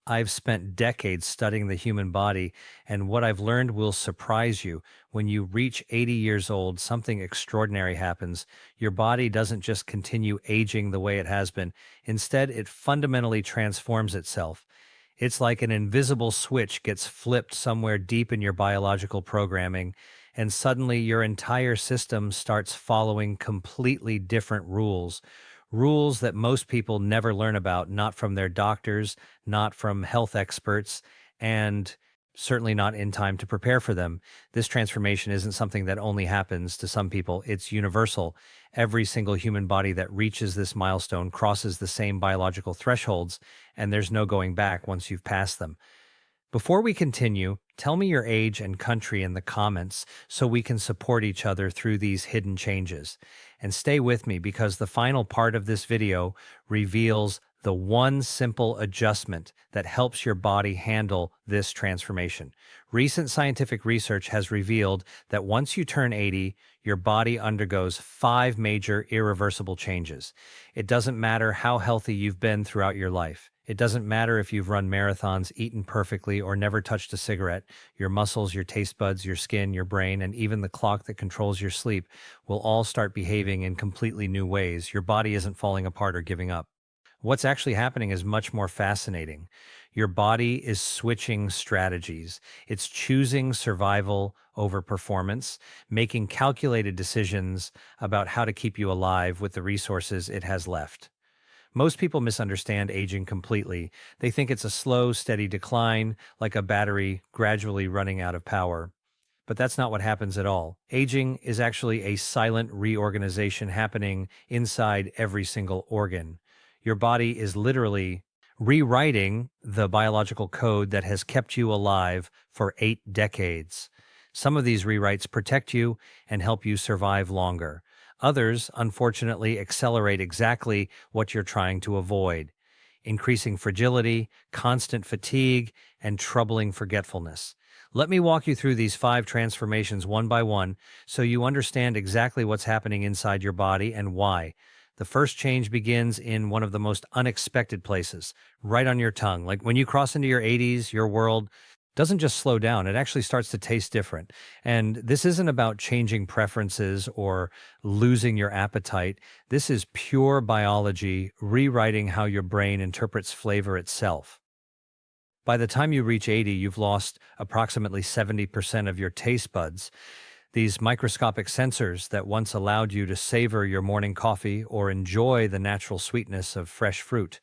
I've spent decades studying the human body, and what I've learned will surprise you. When you reach 80 years old, something extraordinary happens. Your body doesn't just continue aging the way it has been, instead, it fundamentally transforms itself. It's like an invisible switch gets flipped somewhere deep in your biological programming, and suddenly your entire system starts following completely different rules. Rules that most people never learn about, not from their doctors, not from health experts, and certainly not in time to prepare for them. This transformation isn't something that only happens to some people, it's universal. Every single human body that reaches this milestone crosses the same biological thresholds, and there's no going back once you've passed them. Before we continue, tell me your age and country in the comments so we can support each other through these hidden changes. And stay with me because the final part of this video reveals the one simple adjustment that helps your body handle this transformation. Recent scientific research has revealed that once you turn 80, your body undergoes five major irreversible changes. It doesn't matter how healthy you've been throughout your life. It doesn't matter if you've run marathons, eaten perfectly, or never touched a cigarette. Your muscles, your taste buds, your skin, your brain, and even the clock that controls your sleep will all start behaving in completely new ways. Your body isn't falling apart or giving up. What's actually happening is much more fascinating. Your body is switching strategies. It's choosing survival over performance, making calculated decisions about how to keep you alive with the resources it has left. Most people misunderstand aging completely. They think it's a slow, steady decline, like a battery gradually running out of power. But that's not what happens at all. Aging is actually a silent reorganization happening inside every single organ. Your body is literally rewriting the biological code that has kept you alive for 8 decades. Some of these rewrites protect you and help you survive longer. Others, unfortunately, accelerate exactly what you're trying to avoid, increasing fragility, constant fatigue, and troubling forgetfulness. Let me walk you through these five transformations one by one so you understand exactly what's happening inside your body and why. The first change begins in one of the most unexpected places, right on your tongue. Like when you cross into your 80s, your world doesn't just slow down, it actually starts to taste different. And this isn't about changing preferences or losing your appetite. This is pure biology rewriting how your brain interprets flavor itself. By the time you reach 80, you've lost approximately 70% of your taste buds. These microscopic sensors that once allowed you to savor your morning coffee or enjoy the natural sweetness of fresh fruit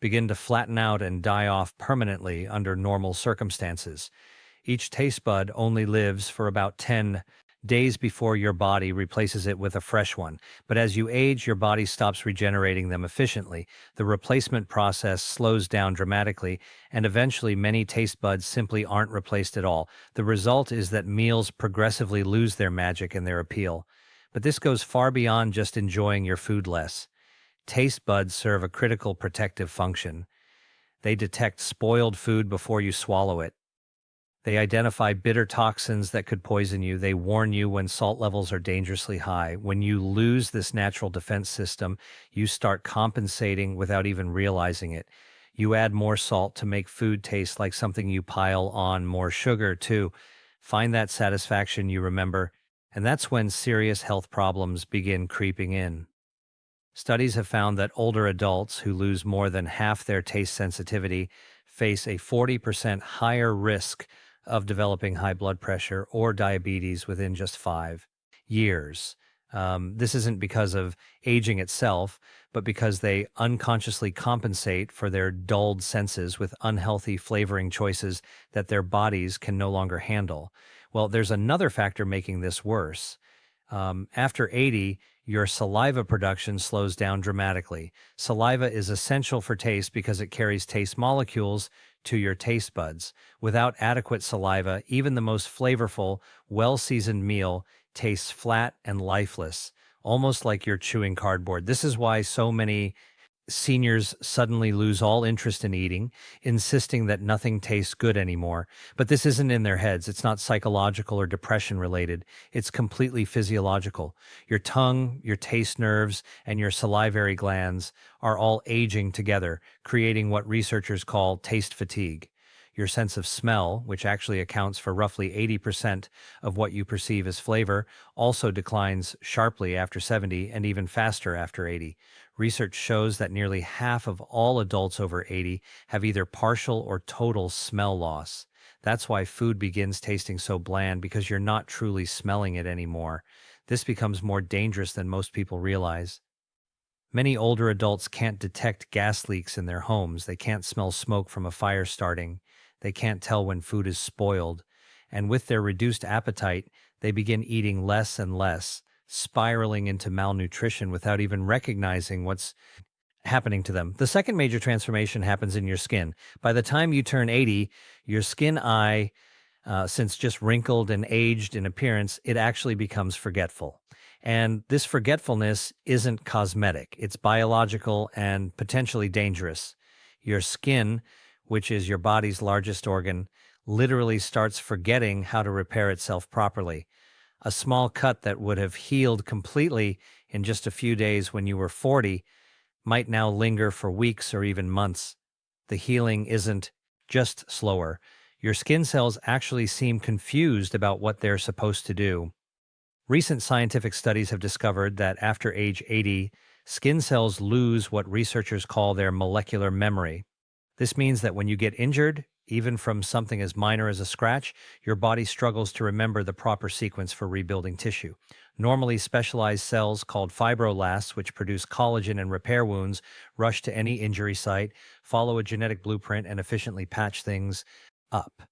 begin to flatten out and die off permanently under normal circumstances. Each taste bud only lives for about 10 days before your body replaces it with a fresh one. But as you age, your body stops regenerating them efficiently. The replacement process slows down dramatically, and eventually many taste buds simply aren't replaced at all. The result is that meals progressively lose their magic and their appeal. But this goes far beyond just enjoying your food less. Taste buds serve a critical protective function. They detect spoiled food before you swallow it. They identify bitter toxins that could poison you. They warn you when salt levels are dangerously high. When you lose this natural defense system, you start compensating without even realizing it. You add more salt to make food taste like something you pile on, more sugar too. Find that satisfaction you remember, and that's when serious health problems begin creeping in. Studies have found that older adults who lose more than half their taste sensitivity face a 40% higher risk of developing high blood pressure or diabetes within just 5 years. This isn't because of aging itself, but because they unconsciously compensate for their dulled senses with unhealthy flavoring choices that their bodies can no longer handle. Well, there's another factor making this worse. After 80, your saliva production slows down dramatically. Saliva is essential for taste because it carries taste molecules to your taste buds. Without adequate saliva, even the most flavorful, well-seasoned meal tastes flat and lifeless, almost like you're chewing cardboard. This is why so many Seniors suddenly lose all interest in eating, insisting that nothing tastes good anymore. But this isn't in their heads. It's not psychological or depression related. It's completely physiological. Your tongue, your taste nerves, and your salivary glands are all aging together, creating what researchers call taste fatigue. Your sense of smell, which actually accounts for roughly 80% of what you perceive as flavor, also declines sharply after 70 and even faster after 80. Research shows that nearly half of all adults over 80 have either partial or total smell loss. That's why food begins tasting so bland, because you're not truly smelling it anymore. This becomes more dangerous than most people realize. Many older adults can't detect gas leaks in their homes. They can't smell smoke from a fire starting. They can't tell when food is spoiled. And with their reduced appetite, they begin eating less and less, spiraling into malnutrition without even recognizing what's happening to them. The second major transformation happens in your skin. By the time you turn 80, your skin eye, since just wrinkled and aged in appearance, it actually becomes forgetful. And this forgetfulness isn't cosmetic, it's biological and potentially dangerous. Your skin, which is your body's largest organ, literally starts forgetting how to repair itself properly. A small cut that would have healed completely in just a few days when you were 40 might now linger for weeks or even months. The healing isn't just slower. Your skin cells actually seem confused about what they're supposed to do. Recent scientific studies have discovered that after age 80, skin cells lose what researchers call their molecular memory. This means that when you get injured, even from something as minor as a scratch, your body struggles to remember the proper sequence for rebuilding tissue. Normally, specialized cells called fibroblasts, which produce collagen and repair wounds, rush to any injury site, follow a genetic blueprint, and efficiently patch things up.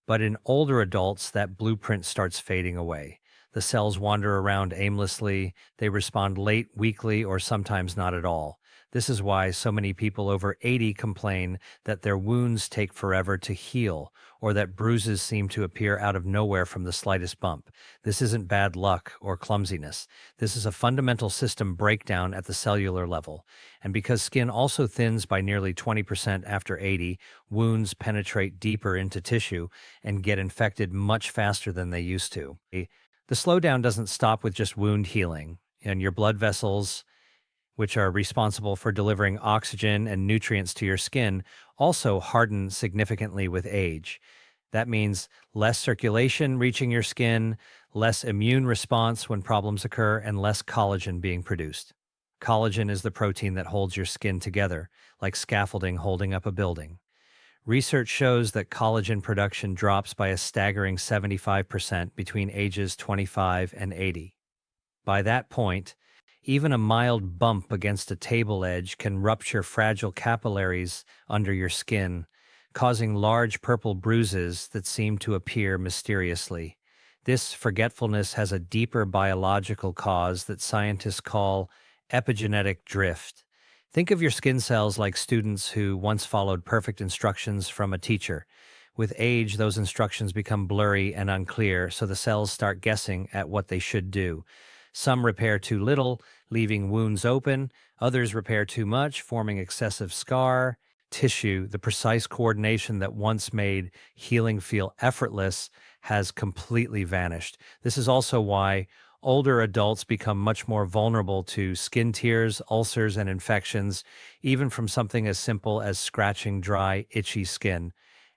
But in older adults, that blueprint starts fading away. The cells wander around aimlessly, they respond late, weakly, or sometimes not at all. This is why so many people over 80 complain that their wounds take forever to heal, or that bruises seem to appear out of nowhere from the slightest bump. This isn't bad luck or clumsiness. This is a fundamental system breakdown at the cellular level. And because skin also thins by nearly 20% after 80, wounds penetrate deeper into tissue and get infected much faster than they used to. The slowdown doesn't stop with just wound healing, and your blood vessels, which are responsible for delivering oxygen and nutrients to your skin, also harden significantly with age. That means less circulation reaching your skin, less immune response when problems occur, and less collagen being produced. Collagen is the protein that holds your skin together, like scaffolding holding up a building. Research shows that collagen production drops by a staggering 75% between ages 25 and 80. By that point, even a mild bump against a table edge can rupture fragile capillaries under your skin, causing large purple bruises that seem to appear mysteriously. This forgetfulness has a deeper biological cause that scientists call epigenetic drift. Think of your skin cells like students who once followed perfect instructions from a teacher. With age, those instructions become blurry and unclear, so the cells start guessing at what they should do. Some repair too little, leaving wounds open. Others repair too much, forming excessive scar tissue. The precise coordination that once made healing feel effortless has completely vanished. This is also why older adults become much more vulnerable to skin tears, ulcers, and infections, even from something as simple as scratching dry, itchy skin.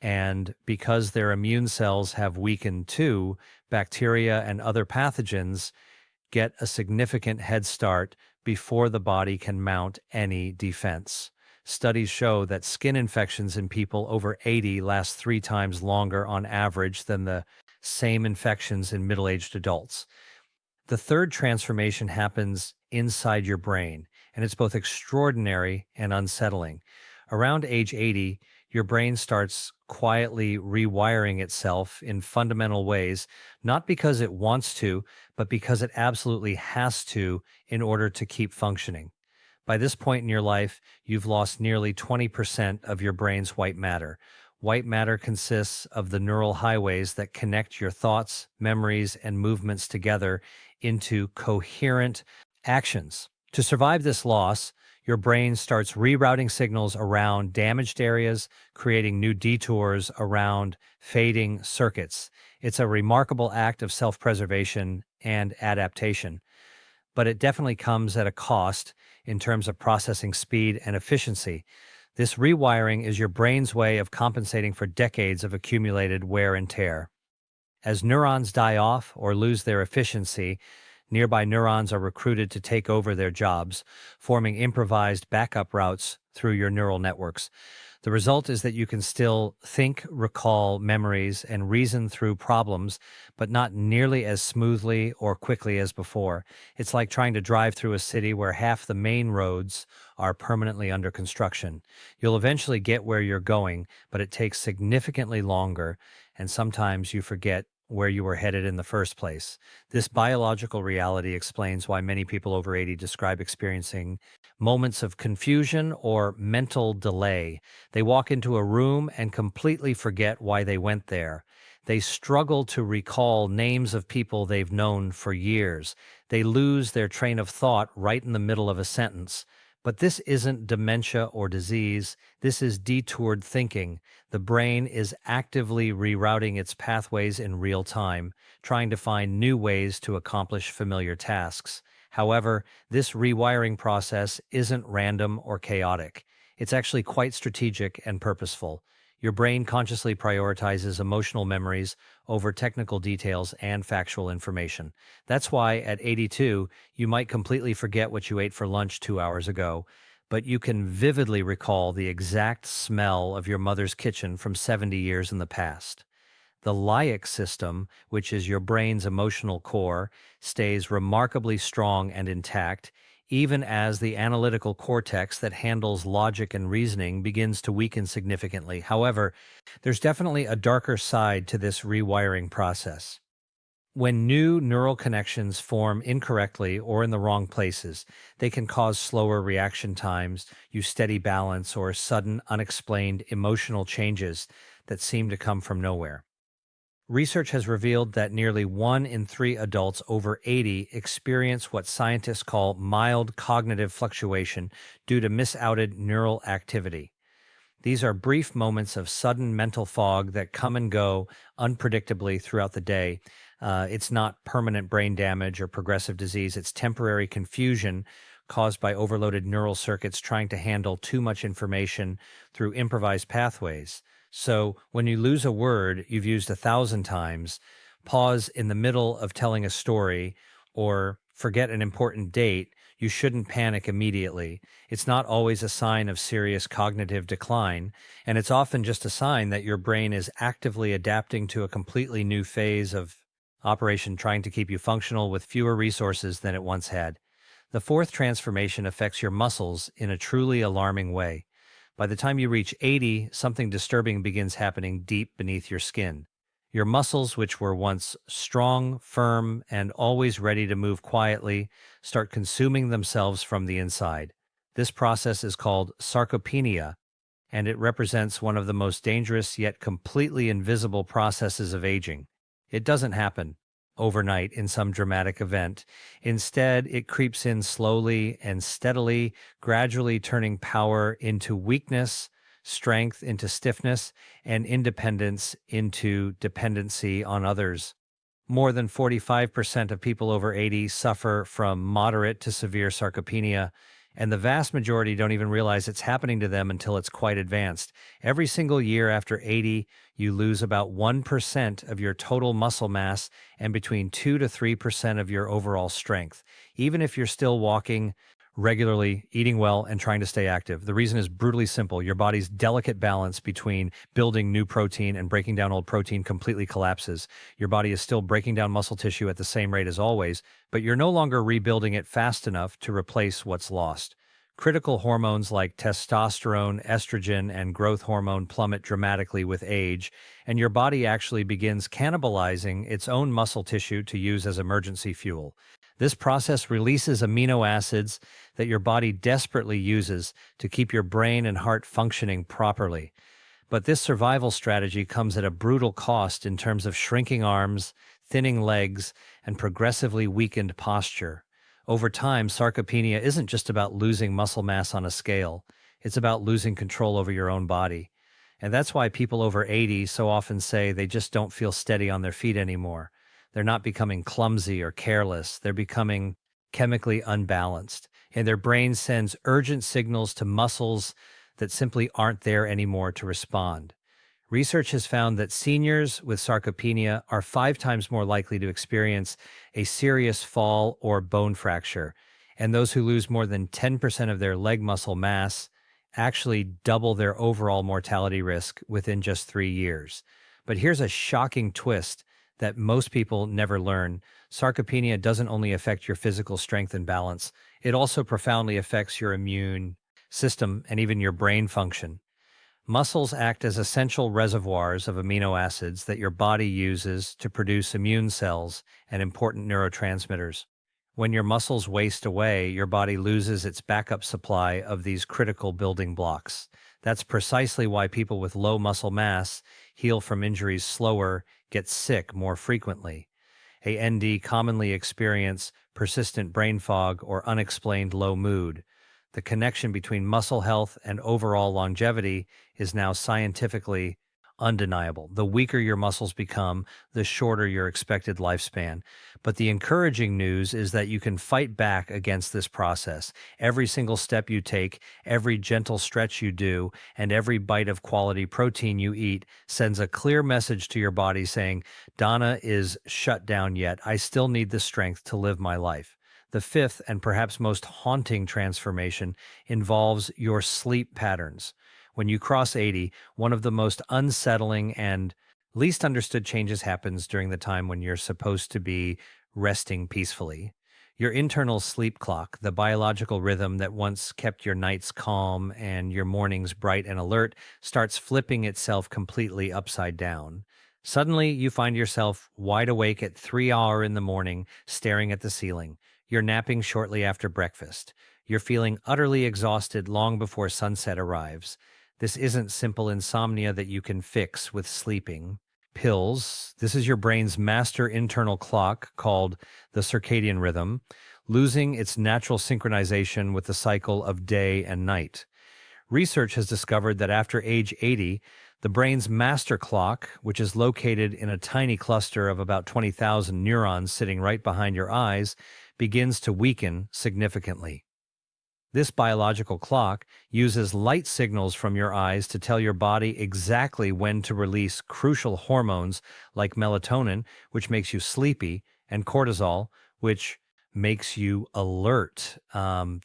And because their immune cells have weakened too, bacteria and other pathogens get a significant head start before the body can mount any defense. Studies show that skin infections in people over 80 last 3 times longer on average than the same infections in middle aged adults. The third transformation happens inside your brain, and it's both extraordinary and unsettling. Around age 80, your brain starts quietly rewiring itself in fundamental ways, not because it wants to, but because it absolutely has to in order to keep functioning. By this point in your life, you've lost nearly 20% of your brain's white matter. White matter consists of the neural highways that connect your thoughts, memories, and movements together into coherent actions. To survive this loss, Your brain starts rerouting signals around damaged areas, creating new detours around fading circuits. It's a remarkable act of self preservation and adaptation, but it definitely comes at a cost in terms of processing speed and efficiency. This rewiring is your brain's way of compensating for decades of accumulated wear and tear. As neurons die off or lose their efficiency, nearby neurons are recruited to take over their jobs, forming improvised backup routes through your neural networks. The result is that you can still think, recall memories, and reason through problems, but not nearly as smoothly or quickly as before. It's like trying to drive through a city where half the main roads are permanently under construction. You'll eventually get where you're going, but it takes significantly longer, and sometimes you forget where you were headed in the first place. This biological reality explains why many people over 80 describe experiencing moments of confusion or mental delay. They walk into a room and completely forget why they went there. They struggle to recall names of people they've known for years. They lose their train of thought right in the middle of a sentence. But this isn't dementia or disease. This is detoured thinking. The brain is actively rerouting its pathways in real time, trying to find new ways to accomplish familiar tasks. However, this rewiring process isn't random or chaotic. It's actually quite strategic and purposeful. Your brain consciously prioritizes emotional memories over technical details and factual information. That's why at 82, you might completely forget what you ate for lunch 2 hours ago, but you can vividly recall the exact smell of your mother's kitchen from 70 years in the past. The limbic system, which is your brain's emotional core, stays remarkably strong and intact, even as the analytical cortex that handles logic and reasoning begins to weaken significantly. However, there's definitely a darker side to this rewiring process. When new neural connections form incorrectly or in the wrong places, they can cause slower reaction times, use steady balance, or sudden, unexplained emotional changes that seem to come from nowhere. Research has revealed that nearly 1 in 3 adults over 80 experience what scientists call mild cognitive fluctuation due to misouted neural activity. These are brief moments of sudden mental fog that come and go unpredictably throughout the day. It's not permanent brain damage or progressive disease, it's temporary confusion caused by overloaded neural circuits trying to handle too much information through improvised pathways. So when you lose a word you've used 1,000 times, pause in the middle of telling a story, or forget an important date, you shouldn't panic immediately. It's not always a sign of serious cognitive decline, and it's often just a sign that your brain is actively adapting to a completely new phase of operation, trying to keep you functional with fewer resources than it once had. The fourth transformation affects your muscles in a truly alarming way. By the time you reach 80, something disturbing begins happening deep beneath your skin. Your muscles, which were once strong, firm, and always ready to move quietly, start consuming themselves from the inside. This process is called sarcopenia, and it represents one of the most dangerous yet completely invisible processes of aging. It doesn't happen overnight in some dramatic event. Instead, it creeps in slowly and steadily, gradually turning power into weakness, strength into stiffness, and independence into dependency on others. More than 45% of people over 80 suffer from moderate to severe sarcopenia, and the vast majority don't even realize it's happening to them until it's quite advanced. Every single year after 80, you lose about 1% of your total muscle mass and between 2 to 3% of your overall strength, even if you're still walking regularly, eating well, and trying to stay active. The reason is brutally simple. Your body's delicate balance between building new protein and breaking down old protein completely collapses. Your body is still breaking down muscle tissue at the same rate as always, but you're no longer rebuilding it fast enough to replace what's lost. Critical hormones like testosterone, estrogen, and growth hormone plummet dramatically with age, and your body actually begins cannibalizing its own muscle tissue to use as emergency fuel. This process releases amino acids that your body desperately uses to keep your brain and heart functioning properly. But this survival strategy comes at a brutal cost in terms of shrinking arms, thinning legs, and progressively weakened posture. Over time, sarcopenia isn't just about losing muscle mass on a scale, it's about losing control over your own body. And that's why people over 80 so often say they just don't feel steady on their feet anymore. They're not becoming clumsy or careless, they're becoming chemically unbalanced. And their brain sends urgent signals to muscles that simply aren't there anymore to respond. Research has found that seniors with sarcopenia are 5 times more likely to experience a serious fall or bone fracture, and those who lose more than 10% of their leg muscle mass actually double their overall mortality risk within just 3 years. But here's a shocking twist that most people never learn. Sarcopenia doesn't only affect your physical strength and balance, it also profoundly affects your immune system and even your brain function. Muscles act as essential reservoirs of amino acids that your body uses to produce immune cells and important neurotransmitters. When your muscles waste away, your body loses its backup supply of these critical building blocks. That's precisely why people with low muscle mass heal from injuries slower, get sick more frequently. AND commonly experience persistent brain fog or unexplained low mood. The connection between muscle health and overall longevity is now scientifically undeniable. The weaker your muscles become, the shorter your expected lifespan. But the encouraging news is that you can fight back against this process. Every single step you take, every gentle stretch you do, and every bite of quality protein you eat sends a clear message to your body saying, Donna is shut down yet. I still need the strength to live my life. The fifth and perhaps most haunting transformation involves your sleep patterns. When you cross 80, one of the most unsettling and least understood changes happens during the time when you're supposed to be resting peacefully. Your internal sleep clock, the biological rhythm that once kept your nights calm and your mornings bright and alert, starts flipping itself completely upside down. Suddenly, you find yourself wide awake at 3 hours in the morning, staring at the ceiling. You're napping shortly after breakfast. You're feeling utterly exhausted long before sunset arrives. This isn't simple insomnia that you can fix with sleeping pills. This is your brain's master internal clock called the circadian rhythm, losing its natural synchronization with the cycle of day and night. Research has discovered that after age 80, the brain's master clock, which is located in a tiny cluster of about 20,000 neurons sitting right behind your eyes, begins to weaken significantly. This biological clock uses light signals from your eyes to tell your body exactly when to release crucial hormones like melatonin, which makes you sleepy, and cortisol, which makes you alert.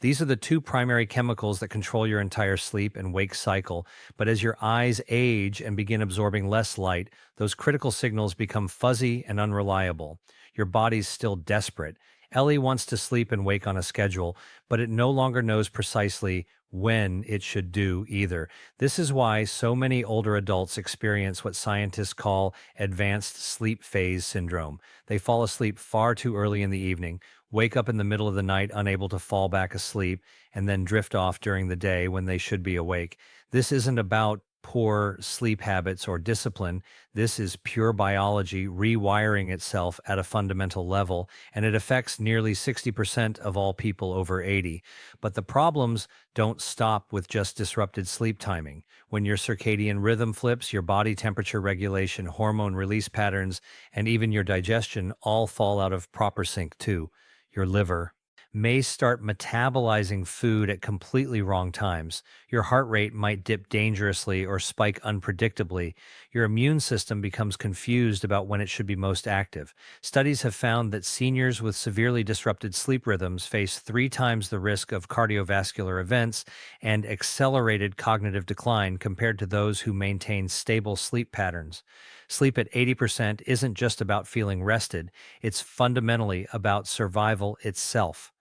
These are the two primary chemicals that control your entire sleep and wake cycle. But as your eyes age and begin absorbing less light, those critical signals become fuzzy and unreliable. Your body's still desperate. Ellie wants to sleep and wake on a schedule, but it no longer knows precisely when it should do either. This is why so many older adults experience what scientists call advanced sleep phase syndrome. They fall asleep far too early in the evening, wake up in the middle of the night unable to fall back asleep, and then drift off during the day when they should be awake. This isn't about poor sleep habits or discipline. This is pure biology rewiring itself at a fundamental level, and it affects nearly 60% of all people over 80. But the problems don't stop with just disrupted sleep timing. When your circadian rhythm flips, your body temperature regulation, hormone release patterns, and even your digestion all fall out of proper sync too. Your liver may start metabolizing food at completely wrong times. Your heart rate might dip dangerously or spike unpredictably. Your immune system becomes confused about when it should be most active. Studies have found that seniors with severely disrupted sleep rhythms face 3 times the risk of cardiovascular events and accelerated cognitive decline compared to those who maintain stable sleep patterns. Sleep at 80% isn't just about feeling rested, it's fundamentally about survival itself.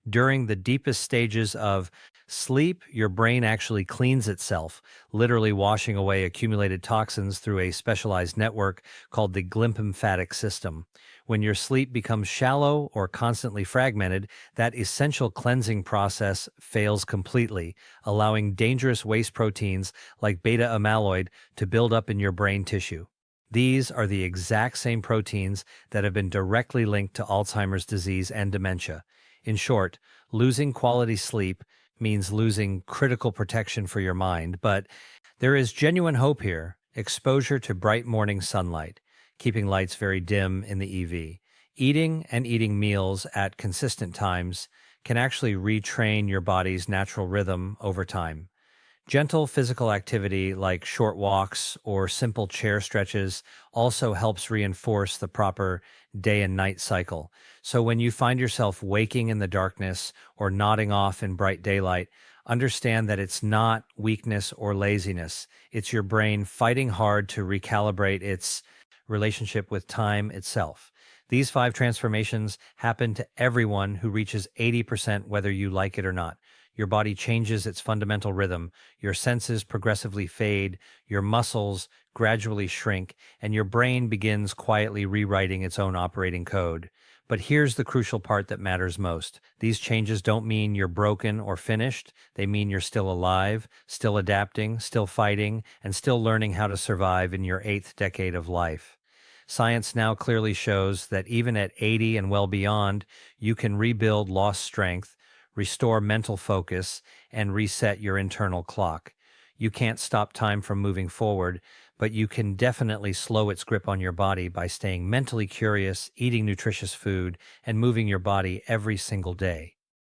During the deepest stages of sleep, your brain actually cleans itself, literally washing away accumulated toxins through a specialized network called the glymphatic system. When your sleep becomes shallow or constantly fragmented, that essential cleansing process fails completely, allowing dangerous waste proteins like beta amyloid to build up in your brain tissue. These are the exact same proteins that have been directly linked to Alzheimer's disease and dementia. In short, losing quality sleep means losing critical protection for your mind, but there is genuine hope here. Exposure to bright morning sunlight, keeping lights very dim in the EV, eating meals at consistent times can actually retrain your body's natural rhythm over time. Gentle physical activity like short walks or simple chair stretches also helps reinforce the proper day and night cycle. So when you find yourself waking in the darkness or nodding off in bright daylight, understand that it's not weakness or laziness. It's your brain fighting hard to recalibrate its relationship with time itself. These five transformations happen to everyone who reaches 80%, whether you like it or not. Your body changes its fundamental rhythm, your senses progressively fade, your muscles gradually shrink, and your brain begins quietly rewriting its own operating code. But here's the crucial part that matters most. These changes don't mean you're broken or finished. They mean you're still alive, still adapting, still fighting, and still learning how to survive in your eighth decade of life. Science now clearly shows that even at 80 and well beyond, you can rebuild lost strength, restore mental focus, and reset your internal clock. You can't stop time from moving forward, but you can definitely slow its grip on your body by staying mentally curious, eating nutritious food, and moving your body every single day.